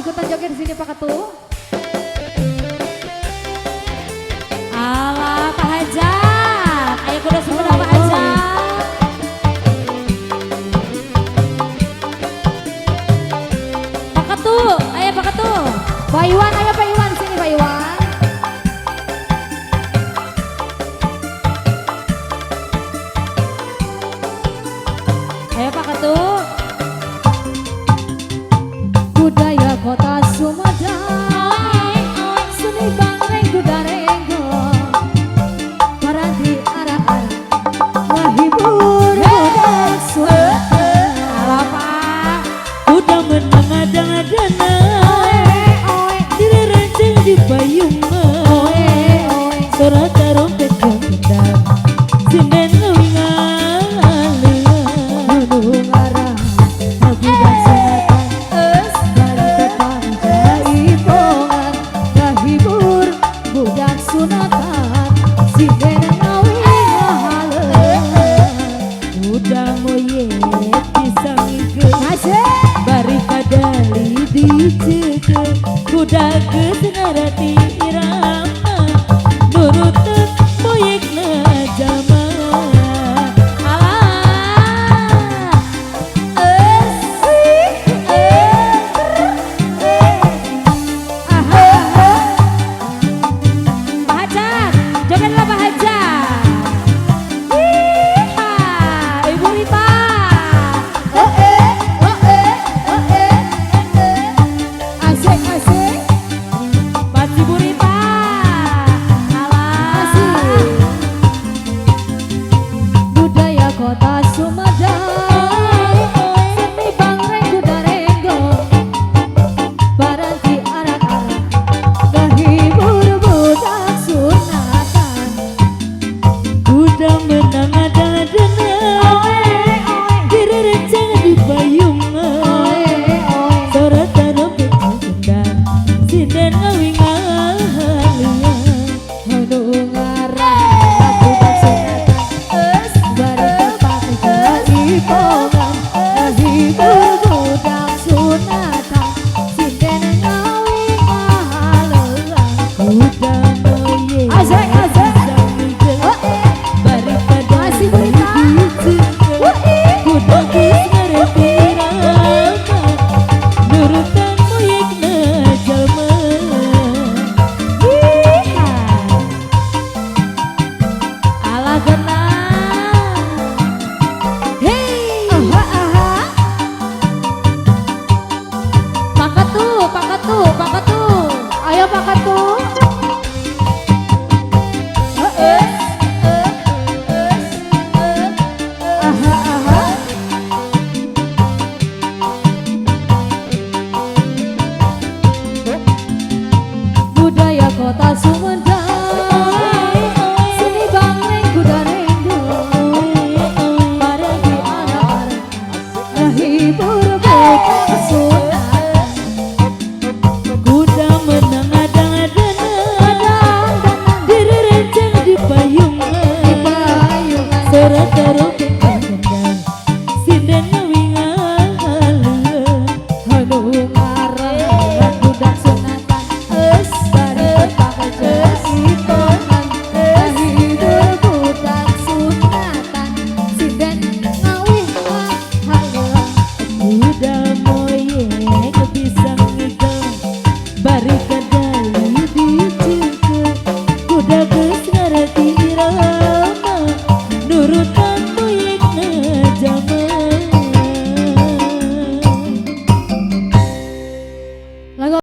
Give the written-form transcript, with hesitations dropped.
ikutan joget di sini Pak Ketua. Alah Pak Hajat, ayo kuda sebelah Pak Hajat. Pak Ketua, ayo Pak Ketua. Pak Iwan, ayo Pak Iwan sini Pak Iwan. Ayo Pak Ketua. Budaya kota Sumedang, seni bangreng kuda renggong, paradi arah-arah, menghibur budak Sumedang. Halo Pak. Udah menang-adang-adana, direnceng di payung, suara tarompet gendang, sinden ngawing-ngawing, Gunung arah, budak Sunatan, si Benawi udah moyet disangikeun, bari kadali dicekeun, kuda geus ngarati irama, nuruteun moyekna jama. Asik.